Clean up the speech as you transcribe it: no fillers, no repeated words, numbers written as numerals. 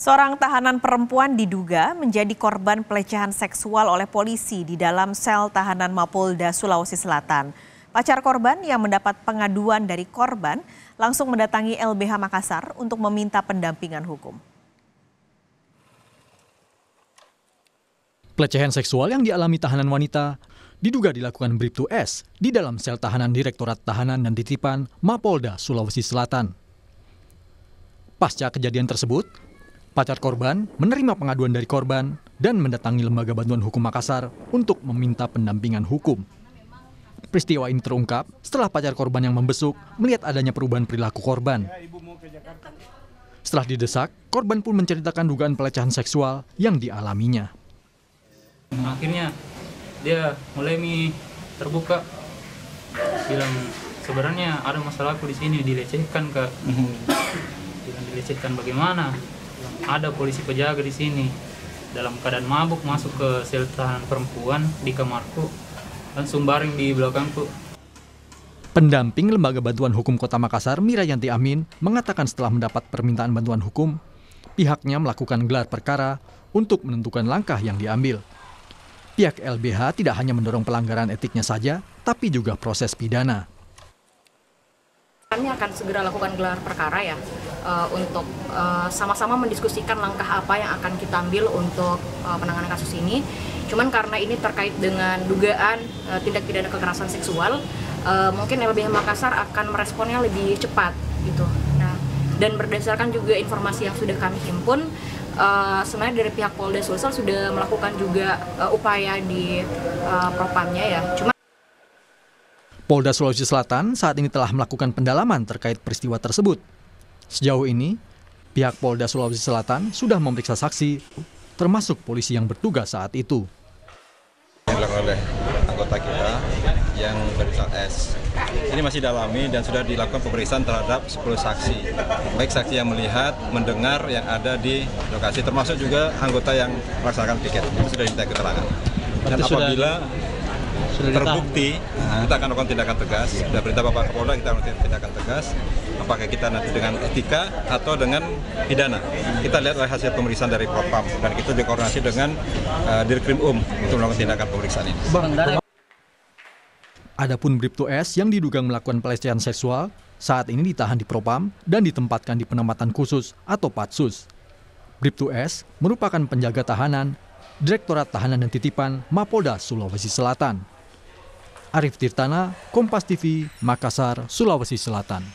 Seorang tahanan perempuan diduga menjadi korban pelecehan seksual oleh polisi di dalam sel tahanan Mapolda Sulawesi Selatan. Pacar korban yang mendapat pengaduan dari korban langsung mendatangi LBH Makassar untuk meminta pendampingan hukum. Pelecehan seksual yang dialami tahanan wanita diduga dilakukan Bribtu S di dalam sel tahanan Direktorat Tahanan dan Titipan Mapolda Sulawesi Selatan. Pasca kejadian tersebut, pacar korban menerima pengaduan dari korban dan mendatangi Lembaga Bantuan Hukum Makassar untuk meminta pendampingan hukum. Peristiwa ini terungkap setelah pacar korban yang membesuk melihat adanya perubahan perilaku korban. Setelah didesak, korban pun menceritakan dugaan pelecehan seksual yang dialaminya. Akhirnya dia mulai terbuka, bilang sebenarnya ada masalah aku di sini, dilecehkan Kak. Bilang dilecehkan bagaimana? Ada polisi penjaga di sini dalam keadaan mabuk masuk ke sel tahanan perempuan di kamarku, langsung baring di belakangku. Pendamping Lembaga Bantuan Hukum Kota Makassar, Mirayanti Amin, mengatakan setelah mendapat permintaan bantuan hukum, pihaknya melakukan gelar perkara untuk menentukan langkah yang diambil. Pihak LBH tidak hanya mendorong pelanggaran etiknya saja, tapi juga proses pidana. Kami akan segera lakukan gelar perkara ya, untuk sama-sama mendiskusikan langkah apa yang akan kita ambil untuk penanganan kasus ini. Cuman karena ini terkait dengan dugaan tindak pidana kekerasan seksual, mungkin LBH Makassar akan meresponnya lebih cepat gitu. Nah, dan berdasarkan juga informasi yang sudah kami himpun, sebenarnya dari pihak Polda Sulsel sudah melakukan juga upaya di propamnya ya. Polda Sulawesi Selatan saat ini telah melakukan pendalaman terkait peristiwa tersebut. Sejauh ini, pihak Polda Sulawesi Selatan sudah memeriksa saksi, termasuk polisi yang bertugas saat itu. Yang dilakukan oleh anggota kita yang berinisial S. Ini masih dalami dan sudah dilakukan pemeriksaan terhadap 10 saksi. Baik saksi yang melihat, mendengar yang ada di lokasi, termasuk juga anggota yang melaksanakan piket. Itu sudah diminta keterangan. Dan apabila terbukti, kita akan melakukan tindakan tegas. Sudah perintah Bapak Kapolda, kita melakukan tindakan tegas. Apakah kita nanti dengan etika atau dengan pidana. Kita lihat hasil pemeriksaan dari Propam dan kita dikoordinasi dengan Dirkrim untuk melakukan tindakan pemeriksaan ini. Adapun Bribtu S yang diduga melakukan pelecehan seksual saat ini ditahan di Propam dan ditempatkan di penempatan khusus atau Patsus. Bribtu S merupakan penjaga tahanan Direktorat Tahanan dan Titipan Mapolda Sulawesi Selatan. Arif Tirtana, Kompas TV, Makassar, Sulawesi Selatan.